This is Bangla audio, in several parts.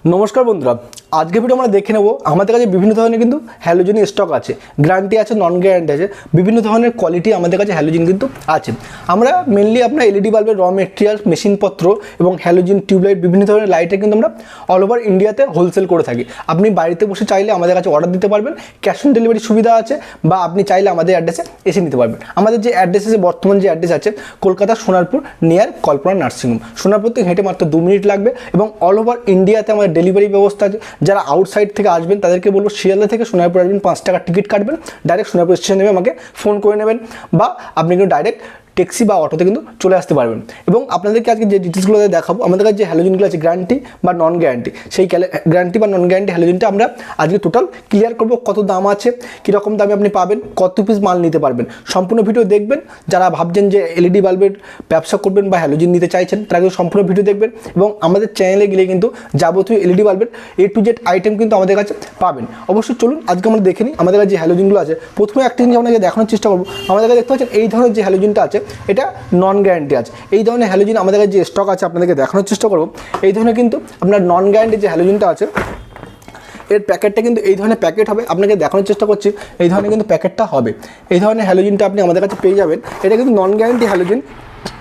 নমস্কার বন্ধুরা, আজকে ভিডিও আমরা দেখে নেব আমাদের কাছে বিভিন্ন ধরনের কিন্তু হ্যালোজেন স্টক আছে, গ্যারান্টি আছে, নন গ্যারান্টি আছে, বিভিন্ন ধরনের কোয়ালিটি আমাদের কাছে হ্যালোজেন কিন্তু আছে। আমরা মেনলি আপনার এলইডি বাল্বের র মেটেরিয়াল, মেশিনপত্র এবং হ্যালোজেন টিউবলাইট, বিভিন্ন ধরনের লাইটের কিন্তু আমরা অল ওভার ইন্ডিয়াতে হোলসেল করে থাকি। আপনি বাড়িতে বসে চাইলে আমাদের কাছে অর্ডার দিতে পারবেন, ক্যাশ অন ডেলিভারি সুবিধা আছে, বা আপনি চাইলে আমাদের অ্যাড্রেসে এসে নিতে পারবেন। আমাদের যে অ্যাড্রেস আছে, বর্তমান যে অ্যাড্রেস আছে কলকাতা সোনারপুর নিয়ার কল্পনা নার্সিংহোম। সোনারপুর থেকে হেঁটে মাত্র 2 মিনিট লাগবে এবং অল ওভার ইন্ডিয়াতে আমাদের ডেলিভারি ব্যবস্থা আছে। যারা আউটসাইড থেকে আসবেন তাদেরকে বলবো শিয়ালদা থেকে সোনারপুর আসবেন, 5 টাকার টিকিট কাটবেন, ডাইরেক্ট সোনারপুর স্টেশন নেমে আমাকে ফোন করে নেবেন, বা আপনি কিন্তু ডাইরেক্ট ট্যাক্সি বা অটোতে কিন্তু চলে আসতে পারবেন। এবং আপনাদেরকে আজকে যে ডিটেলসগুলো দেখাবো, আমাদের কাছে যে হ্যালোজেনগুলো আছে গ্যারান্টি বা নন গ্যারান্টি, সেই গ্যারান্টি বা নন গ্যারান্টি হ্যালোজেনটা আমরা আজকে টোটাল ক্লিয়ার করবো। কত দাম আছে, কীরকম দামে আপনি পাবেন, কত পিস মাল নিতে পারবেন, সম্পূর্ণ ভিডিও দেখবেন। যারা ভাবছেন যে এলইডি বাল্বের ব্যবসা করবেন বা হ্যালোজেন নিতে চাইছেন, তারা কিন্তু সম্পূর্ণ ভিডিও দেখবেন। এবং আমাদের চ্যানেলে গেলে কিন্তু যাবতীয় এলইডি বাল্বের A to Z আইটেম কিন্তু আমাদের কাছে পাবেন। অবশ্যই চলুন আজকে আমরা দেখে নিই আমাদের কাছে যে হ্যালোজেনগুলো আছে। প্রথমে একটা জিনিস আপনাকে দেখানোর চেষ্টা করবো। আমাদের কাছে দেখতে পাচ্ছেন এই ধরনের যে হ্যালোজেনটা আছে, এটা নন গ্যারান্টি আছে। এই ধরনের হ্যালোজেন আমাদের কাছে যে স্টক আছে আপনাদেরকে দেখানোর চেষ্টা করব। এই ধরনের কিন্তু আপনার নন গ্যারান্টি যে হ্যালোজেনটা আছে, এর প্যাকেটটা কিন্তু এই ধরনের প্যাকেট হবে। আপনাকে দেখানোর চেষ্টা করছি, এই ধরনের কিন্তু প্যাকেটটা হবে। এই ধরনের হ্যালোজেনটা আপনি আমাদের কাছে পেয়ে যাবেন। এটা কিন্তু নন গ্যারান্টি হ্যালোজেন।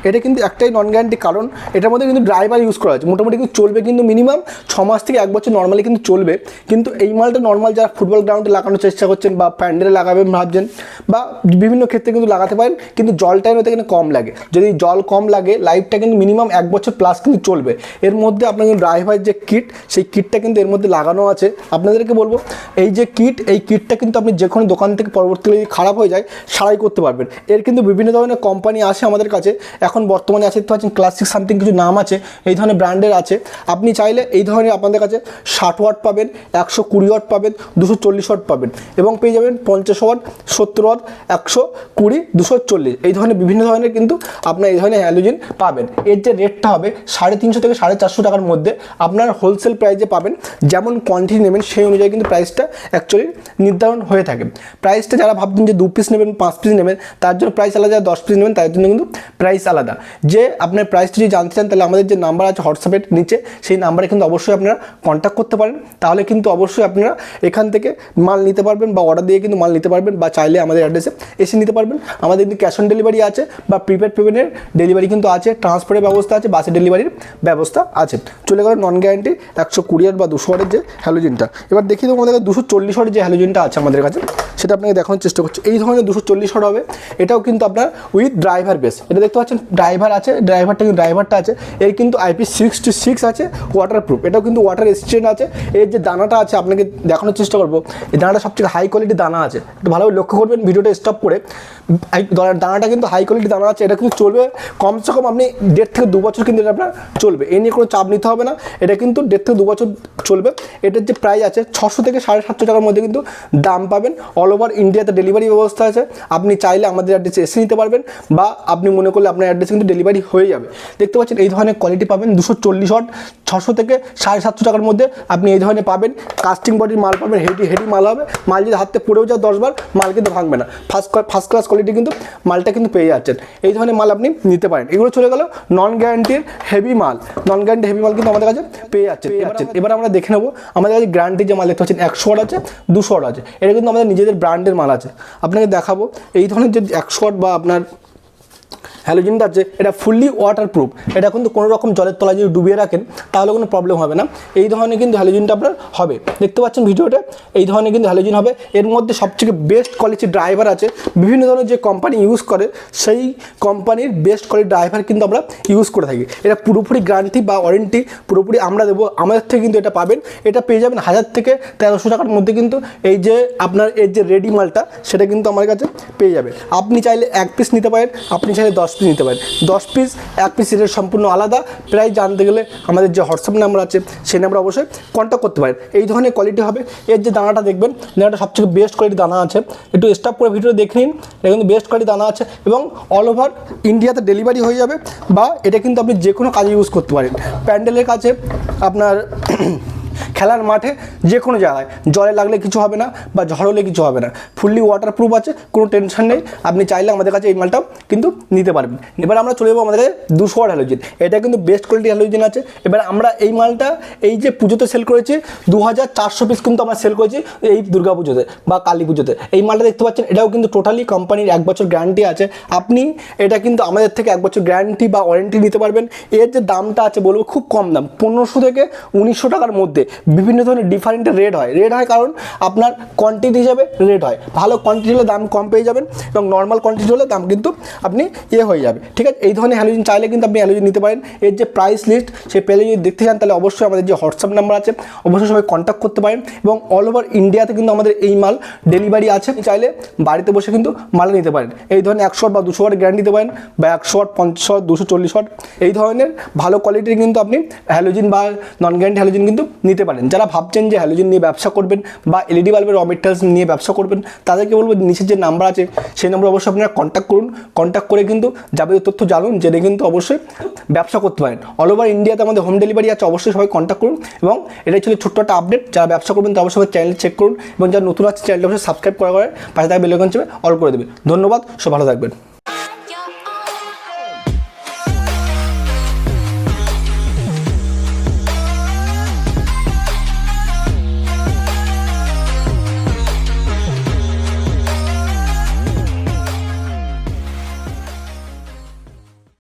এটা কিন্তু একটাই নন গ্যারান্টি, কারণ এটার মধ্যে কিন্তু ড্রাইভার ইউজ করা আছে। মোটামুটি কিন্তু চলবে কিন্তু মিনিমাম 6 মাস থেকে 1 বছর নর্মালি কিন্তু চলবে। কিন্তু এই মালটা নর্মাল যারা ফুটবল গ্রাউন্ডে লাগানোর চেষ্টা করছেন বা প্যান্ডেলে লাগাবেন ভাবছেন, বা বিভিন্ন ক্ষেত্রে কিন্তু লাগাতে পারেন, কিন্তু জল টাইম ওতে কিন্তু কম লাগে। যদি জল কম লাগে, লাইফটা কিন্তু মিনিমাম 1 বছর প্লাস কিন্তু চলবে। এর মধ্যে আপনার কিন্তু ড্রাইভার যে কিট, সেই কিটটা কিন্তু এর মধ্যে লাগানো আছে। আপনাদেরকে বলবো এই যে কিট, এই কিটটা কিন্তু আপনি যে কোনো দোকান থেকে পরবর্তীকালে যদি খারাপ হয়ে যায় সারাই করতে পারবেন। এর কিন্তু বিভিন্ন ধরনের কোম্পানি আসে আমাদের কাছে, এখন বর্তমানে আছে দেখতে পাচ্ছেন ক্লাসিক সামথিং কিছু নাম আছে, এই ধরনের ব্র্যান্ডের আছে। আপনি চাইলে এই ধরনের আপনাদের কাছে 60 ওয়াট পাবেন, 120 ওয়াট পাবেন, 240 ওয়াট পাবেন, এবং পেয়ে যাবেন 50 ওয়াট, 70 ওয়াট, 120, 240, এই ধরনের বিভিন্ন ধরনের কিন্তু আপনার এই ধরনের হ্যালোজেন পাবেন। এর যে রেটটা হবে 350 থেকে 450 টাকার মধ্যে আপনার হোলসেল প্রাইসে পাবেন। যেমন কোয়ান্টিটি নেবেন সেই অনুযায়ী কিন্তু প্রাইসটা অ্যাকচুয়ালি নির্ধারণ হয়ে থাকে। প্রাইসটা যারা ভাবছেন যে 2 পিস নেবেন, 5 পিস নেবেন, তার জন্য প্রাইস আলাদা, 10 পিস নেবেন তার জন্য কিন্তু প্রাইস আলাদা। যে আপনার প্রাইসটা যদি জানতে চান, তাহলে আমাদের যে নাম্বার আছে হোয়াটসঅ্যাপের নিচে, সেই নাম্বারে কিন্তু অবশ্যই আপনারা কন্ট্যাক্ট করতে পারেন। তাহলে কিন্তু অবশ্যই আপনারা এখান থেকে মাল নিতে পারবেন, বা অর্ডার দিয়ে কিন্তু মাল নিতে পারবেন, বা চাইলে আমাদের অ্যাড্রেসে এসে নিতে পারবেন। আমাদের কিন্তু ক্যাশ অন ডেলিভারি আছে, বা প্রিপেড পেমেন্টের ডেলিভারি কিন্তু আছে, ট্রান্সপোর্টের ব্যবস্থা আছে, বাসে ডেলিভারির ব্যবস্থা আছে। চলে গেল নন গ্যারান্টি 120 ওয়াট বা 200 ওয়াটের যে হ্যালোজেনটা। এবার দেখিয়ে দেবো আমাদের 240 ওয়াটের যে হ্যালোজেনটা আছে আমাদের কাছে, সেটা আপনাকে দেখানোর চেষ্টা করছি। এই ধরনের 240 ওয়াট হবে। এটাও কিন্তু আপনার উইথ ড্রাইভার বেস। এটা দেখতে পাচ্ছেন ড্রাইভার আছে, ড্রাইভারটা আছে। এর কিন্তু IP66 আছে, ওয়াটারপ্রুফ। এটাও কিন্তু ওয়াটার রেজিস্ট্যান্ট আছে। এর যে দানাটা আছে আপনাকে দেখানোর চেষ্টা করবো। এই দানাটা সবচেয়ে হাই কোয়ালিটি দানা আছে, একটু ভালোভাবে লক্ষ্য করবেন ভিডিওটা স্টপ করে। দানাটা কিন্তু হাই কোয়ালিটি দানা আছে। এটা কিন্তু চলবে কমসে কম আপনি 1.5 থেকে 2 বছর কিন্তু এটা আপনার চলবে। এ নিয়ে কোনো চাপ নিতে হবে না। এটা কিন্তু 1.5 থেকে 2 বছর চলবে। এটার যে প্রাইস আছে 600 থেকে 750 টাকার মধ্যে কিন্তু দাম পাবেন। অল ওভার ইন্ডিয়াতে ডেলিভারি ব্যবস্থা আছে। আপনি চাইলে আমাদের অ্যাড্রেসে এসে নিতে পারবেন, বা আপনি মনে করলে আপনার অ্যাড্রেসে কিন্তু ডেলিভারি হয়ে যাবে। দেখতে পাচ্ছেন এই ধরনের কোয়ালিটি পাবেন। 240 ওয়াট 600 থেকে 750 টাকার মধ্যে আপনি এই ধরনের পাবেন। কাস্টিং বডির মাল পাবেন, হেভি মাল হবে। মাল যদি হাতে পড়েও যায় 10 বার, মাল কিন্তু ভাঙবে না। ফার্স্ট ক্লাস কোয়ালিটি কিন্তু মালটা কিন্তু পেয়ে যাচ্ছেন। এই ধরনের মাল আপনি নিতে পারেন। এগুলো চলে গেল নন গ্যারান্টির হেভি মাল। নন গ্যারান্টি হেভি মাল কিন্তু আমাদের কাছে পেয়ে যাচ্ছেন। এবার আমরা দেখে নেবো আমাদের কাছে গ্যারান্টির যে মাল দেখতে পাচ্ছেন 100 ওয়াট আছে, 200 ওয়াট আছে। এটা কিন্তু আমাদের নিজেদের ব্র্যান্ডের মাল আছে। আপনাকে দেখাবো এই ধরনের যে 100 ওয়াট বা আপনার হ্যালোজেনটা আছে, এটা ফুললি ওয়াটারপ্রুফ। এটা কিন্তু কোনো রকম জলের তলায় যদি ডুবিয়ে রাখেন তাহলে কোনো প্রবলেম হবে না। এই ধরনের কিন্তু হ্যালোজেনটা আপনার হবে। দেখতে পাচ্ছেন ভিডিওটা, এই ধরনের কিন্তু হ্যালোজেন হবে। এর মধ্যে সবথেকে বেস্ট কোয়ালিটির ড্রাইভার আছে। বিভিন্ন ধরনের যে কোম্পানি ইউজ করে, সেই কোম্পানির বেস্ট কোয়ালিটির ড্রাইভার কিন্তু আমরা ইউজ করে থাকি। এটা পুরোপুরি গ্যারান্টি বা ওয়ারেন্টি পুরোপুরি আমরা দেবো। আমাদের থেকে কিন্তু এটা পাবেন। এটা পেয়ে যাবেন 1000 থেকে 1300 টাকার মধ্যে। কিন্তু এই যে আপনার এর যে রেডি মালটা, সেটা কিন্তু আমার কাছে পেয়ে যাবে। আপনি চাইলে 1 পিস নিতে পারেন, আপনি চাইলে 10 পিস নিতে পারেন। 10 পিস 1 পিস রেট সম্পূর্ণ আলাদা। প্রাইস জানতে গেলে আমাদের যে হোয়াটসঅ্যাপ নাম্বার আছে, সেই নাম্বার অবশ্যই কন্ট্যাক্ট করতে পারেন। এই ধরনের কোয়ালিটি হবে। এর যে দানাটা দেখবেন, দানাটা সবথেকে বেস্ট কোয়ালিটি দানা আছে। একটু স্টপ করে ভিডিও দেখে নিন। এটা কিন্তু বেস্ট কোয়ালিটি দানা আছে, এবং অল ওভার ইন্ডিয়াতে ডেলিভারি হয়ে যাবে। বা এটা কিন্তু আপনি যে কোনো কাজে ইউজ করতে পারেন। প্যান্ডেলের কাছে, আপনার খেলার মাঠে যে কোনো জায়গায় জলে লাগলে কিছু হবে না বা ঝড় হলে কিছু হবে না, ফুললি ওয়াটারপ্রুফ আছে, কোনো টেনশন নেই। আপনি চাইলে আমাদের কাছে এই মালটাও কিন্তু নিতে পারবেন। এবার আমরা চলে যাবো আমাদের কাছে 200 ওয়াট হ্যালোজেন। এটা কিন্তু বেস্ট কোয়ালিটি হ্যালোজেন আছে। এবার আমরা এই মালটা এই যে পুজোতে সেল করেছি 2400 পিস কিন্তু আমরা সেল করেছি এই দুর্গা পুজোতে বা কালী পুজোতে। এই মালটা দেখতে পাচ্ছেন, এটাও কিন্তু টোটালি কোম্পানির 1 বছর গ্যারান্টি আছে। আপনি এটা কিন্তু আমাদের থেকে 1 বছর গ্যারান্টি বা ওয়ারেন্টি নিতে পারবেন। এর যে দামটা আছে বলবো খুব কম দাম, 1500 থেকে 1900 টাকার মধ্যে। বিভিন্ন ধরনের ডিফারেন্ট রেট হয় কারণ আপনার কোয়ান্টিটি হিসাবে রেট হয়। ভালো কোয়ান্টিটি হলে দাম কম পেয়ে যাবেন এবং নর্মাল কোয়ান্টিটি হলে দাম কিন্তু আপনি হয়ে যাবে। ঠিক আছে, এই ধরনের হ্যালোজেন চাইলে কিন্তু আপনি হ্যালোজেন নিতে পারেন। এর যে প্রাইস লিস্ট সেই পেজে যদি দেখতে চান তাহলে অবশ্যই আমাদের যে হোয়াটসঅ্যাপ নাম্বার আছে অবশ্যই সবাই কন্ট্যাক্ট করতে পারেন। এবং অল ওভার ইন্ডিয়াতে কিন্তু আমাদের এই মাল ডেলিভারি আছে। চাইলে বাড়িতে বসে কিন্তু মাল নিতে পারেন। এই ধরনের 100 ওয়াট বা 200 ওয়াট গ্যারান্টি দিতে পারেন, বা 100 ওয়াট, 50 ওয়াট, 240 ওয়াট, এই ধরনের ভালো কোয়ালিটির কিন্তু আপনি হ্যালোজেন বা নন গ্যারান্টি হ্যালোজেন কিন্তু নিতে পারেন। যারা ভাবছেন যে হ্যালোজেন নিয়ে ব্যবসা করবেন বা এলইডি বাল্বের র মেটেরিয়ালস নিয়ে ব্যবসা করবেন, তাদেরকে বলবো নিচের যে নাম্বার আছে সেই নাম্বার অবশ্যই আপনারা কন্ট্যাক্ট করুন। কন্ট্যাক্ট করে কিন্তু যাবতীয় তথ্য জানুন, জেনে কিন্তু অবশ্যই ব্যবসা করতে পারেন। অল ওভার ইন্ডিয়াতে আমাদের হোম ডেলিভারি আছে, অবশ্যই সবাই কন্ট্যাক্ট করুন। এবং এটাই ছিল ছোট্ট একটা আপডেট। যারা ব্যবসা করবেন তারা অবশ্যই চ্যানেল চেক করুন এবং যারা নতুন আছে চ্যানেলটা অবশ্যই সাবস্ক্রাইব করা করে পাশে থাকা বেল আইকন চেপে অল করে দেবেন। ধন্যবাদ, সব ভালো থাকবেন।